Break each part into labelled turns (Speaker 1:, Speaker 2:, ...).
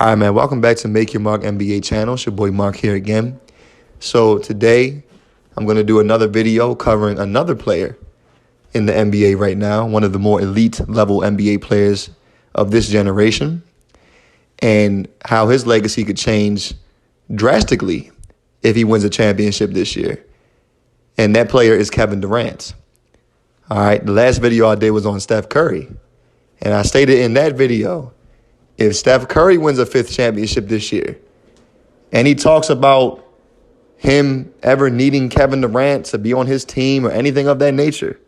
Speaker 1: All right, man. Welcome back to Make Your Mark NBA channel. It's your boy Mark here again. So today, I'm going to do another video covering another player in the NBA right now, one of the more elite level NBA players of this generation, and how his legacy could change drastically if he wins a championship this year. And that player is Kevin Durant. All right, the last video I did was on Steph Curry. And I stated in that video, if Steph Curry wins a fifth championship this year, and he talks about him ever needing Kevin Durant to be on his team or anything of that nature,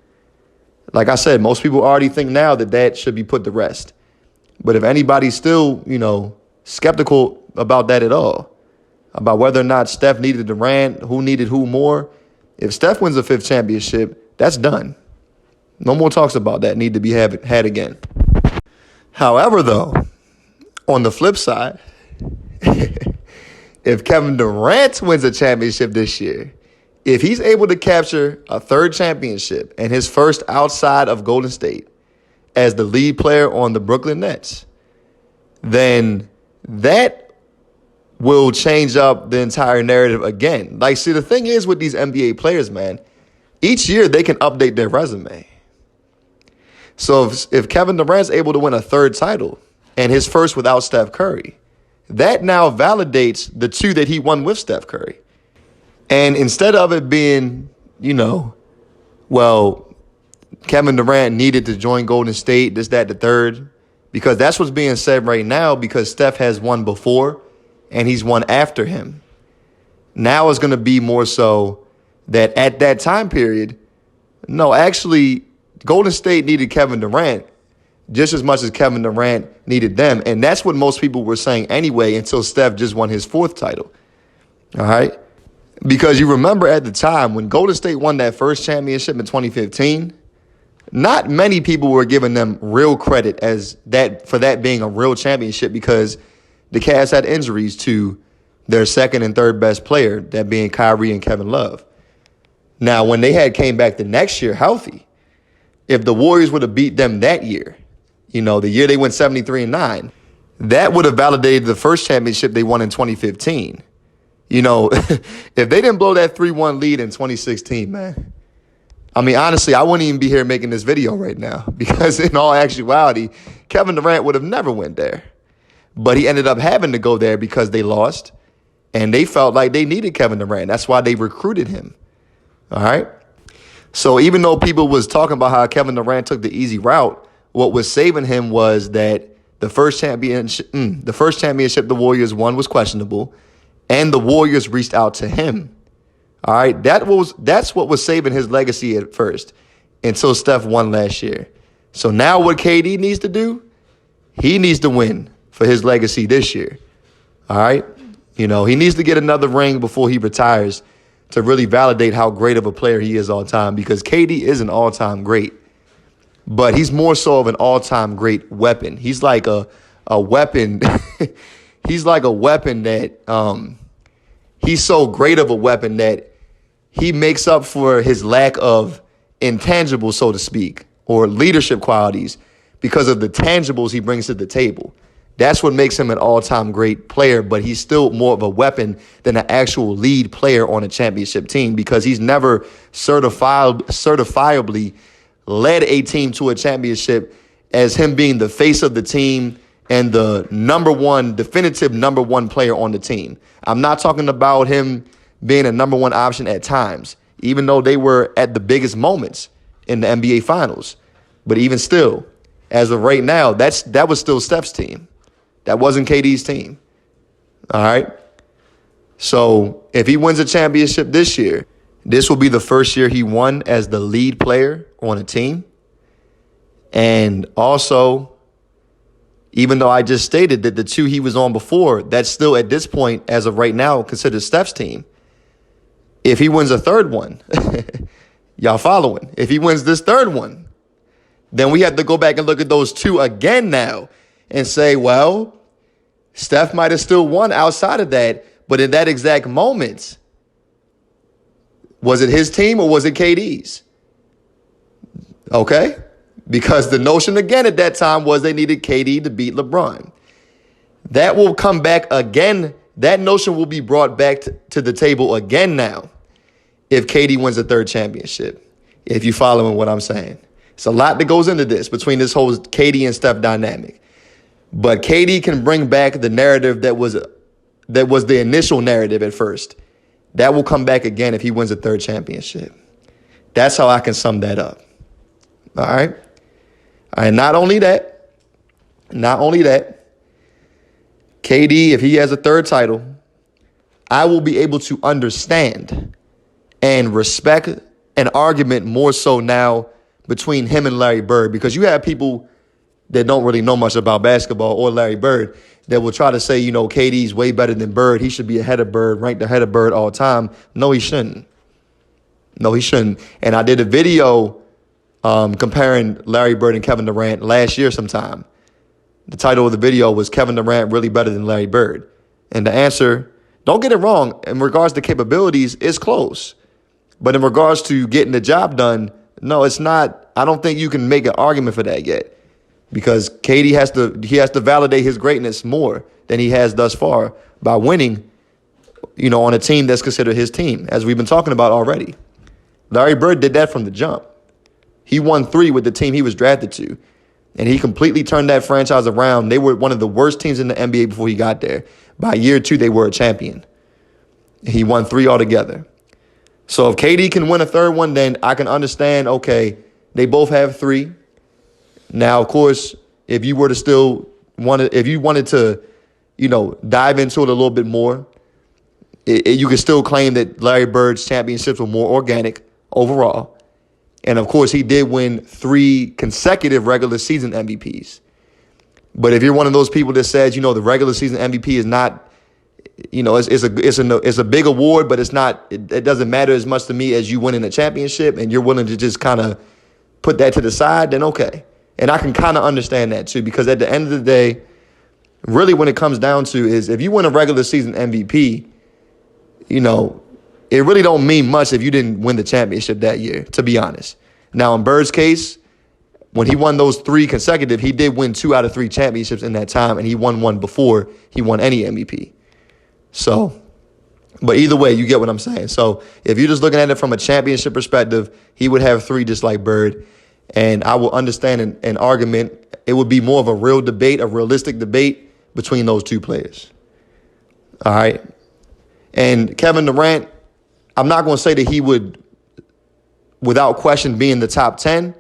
Speaker 1: like I said, most people already think now that that should be put to rest. But if anybody's still, skeptical about that at all, about whether or not Steph needed Durant, who needed who more, if Steph wins a fifth championship, that's done. No more talks about that need to be had again. However, though, on the flip side, if Kevin Durant wins a championship this year, if he's able to capture a third championship and his first outside of Golden State as the lead player on the Brooklyn Nets, then that will change up the entire narrative again. Like, see, the thing is with these NBA players, man, each year they can update their resume. So if Kevin Durant's able to win a third title, and his first without Steph Curry, that now validates the two that he won with Steph Curry. And instead of it being, Kevin Durant needed to join Golden State, this, that, the third, because that's what's being said right now because Steph has won before and he's won after him. Now it's going to be more so that at that time period, no, actually, Golden State needed Kevin Durant just as much as Kevin Durant needed them. And that's what most people were saying anyway until Steph just won his fourth title. All right? Because you remember at the time when Golden State won that first championship in 2015, not many people were giving them real credit as that for that being a real championship because the Cavs had injuries to their second and third best player, that being Kyrie and Kevin Love. Now, when they came back the next year healthy, if the Warriors would have beat them that year, the year they went 73-9, that would have validated the first championship they won in 2015. If they didn't blow that 3-1 lead in 2016, man, I mean, honestly, I wouldn't even be here making this video right now because in all actuality, Kevin Durant would have never went there. But he ended up having to go there because they lost, and they felt like they needed Kevin Durant. That's why they recruited him. All right? So even though people was talking about how Kevin Durant took the easy route, what was saving him was that the first championship the Warriors won was questionable, and the Warriors reached out to him. All right, that's what was saving his legacy at first until Steph won last year. So now what KD needs to do, he needs to win for his legacy this year. All right, he needs to get another ring before he retires to really validate how great of a player he is all time because KD is an all-time great. But he's more so of an all-time great weapon. He's like a weapon. He's like a weapon that he's so great of a weapon that he makes up for his lack of intangibles, so to speak, or leadership qualities because of the tangibles he brings to the table. That's what makes him an all-time great player, but he's still more of a weapon than an actual lead player on a championship team because he's never certifiably led a team to a championship as him being the face of the team and the definitive number one player on the team. I'm not talking about him being a number one option at times, even though they were at the biggest moments in the NBA Finals. But even still, as of right now, that was still Steph's team. That wasn't KD's team. All right? So if he wins a championship this year, this will be the first year he won as the lead player on a team. And also, even though I just stated that the two he was on before, that's still at this point, as of right now, considered Steph's team. If he wins a third one, y'all following? If he wins this third one, then we have to go back and look at those two again now and say, well, Steph might have still won outside of that, but in that exact moment, was it his team or was it KD's? Okay? Because the notion again at that time was they needed KD to beat LeBron. That will come back again. That notion will be brought back to the table again now if KD wins a third championship, if you're following what I'm saying. It's a lot that goes into this between this whole KD and Steph dynamic. But KD can bring back the narrative that was the initial narrative at first. That will come back again if he wins a third championship. That's how I can sum that up. All right? And not only that, KD, if he has a third title, I will be able to understand and respect an argument more so now between him and Larry Bird, because you have people that don't really know much about basketball or Larry Bird that will try to say, KD's way better than Bird. He should be ahead of Bird, ranked ahead of Bird all the time. No, he shouldn't. And I did a video comparing Larry Bird and Kevin Durant last year sometime. The title of the video was Kevin Durant really better than Larry Bird? And the answer, don't get it wrong, in regards to capabilities, is close. But in regards to getting the job done, no, it's not. I don't think you can make an argument for that yet, because KD has to validate his greatness more than he has thus far by winning, on a team that's considered his team, as we've been talking about already. Larry Bird did that from the jump. He won 3 with the team he was drafted to, and he completely turned that franchise around. They were one of the worst teams in the NBA before he got there. By year 2, they were a champion. He won 3 altogether. So if KD can win a third one, then I can understand, okay, they both have 3. Now, of course, if you were to still if you wanted to, dive into it a little bit more, you could still claim that Larry Bird's championships were more organic overall. And of course, he did win 3 consecutive regular season MVPs. But if you're one of those people that says, the regular season MVP is not, it's a big award, but it's not. It doesn't matter as much to me as you winning a championship, and you're willing to just kind of put that to the side, then okay. And I can kind of understand that too, because at the end of the day, really when it comes down to is if you win a regular season MVP, it really don't mean much if you didn't win the championship that year, to be honest. Now, in Bird's case, when he won those 3 consecutive, he did win 2 out of 3 championships in that time, and he won one before he won any MVP. So, but either way, you get what I'm saying. So if you're just looking at it from a championship perspective, he would have 3 just like Bird. And I will understand an argument. It would be more of a real debate, a realistic debate between those 2 players. All right. And Kevin Durant, I'm not going to say that he would, without question, be in the top 10.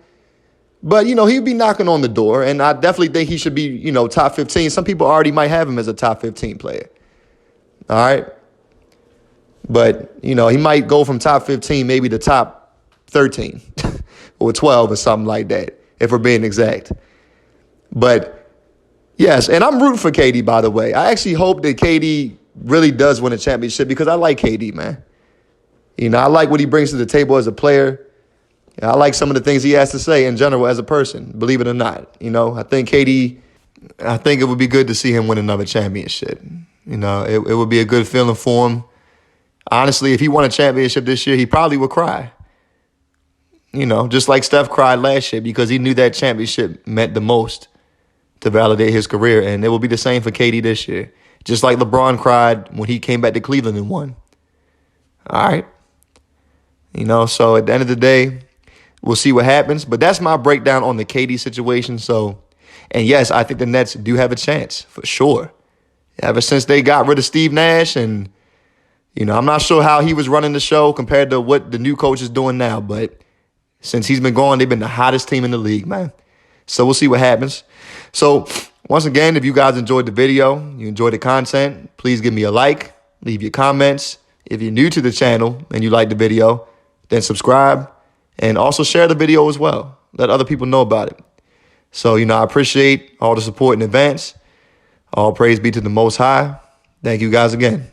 Speaker 1: But, he'd be knocking on the door. And I definitely think he should be, top 15. Some people already might have him as a top 15 player. All right. But, he might go from top 15 maybe to top 13 or 12 or something like that, if we're being exact. But, yes, and I'm rooting for KD, by the way. I actually hope that KD really does win a championship because I like KD, man. I like what he brings to the table as a player. I like some of the things he has to say in general as a person, believe it or not. I think it would be good to see him win another championship. It would be a good feeling for him. Honestly, if he won a championship this year, he probably would cry. Just like Steph cried last year because he knew that championship meant the most to validate his career. And it will be the same for KD this year. Just like LeBron cried when he came back to Cleveland and won. All right. So at the end of the day, we'll see what happens. But that's my breakdown on the KD situation. So, and yes, I think the Nets do have a chance for sure. Ever since they got rid of Steve Nash and, I'm not sure how he was running the show compared to what the new coach is doing now. But since he's been gone, they've been the hottest team in the league, man. So we'll see what happens. So once again, if you guys enjoyed the video, you enjoyed the content, please give me a like, leave your comments. If you're new to the channel and you like the video, then subscribe and also share the video as well. Let other people know about it. So, I appreciate all the support in advance. All praise be to the Most High. Thank you guys again.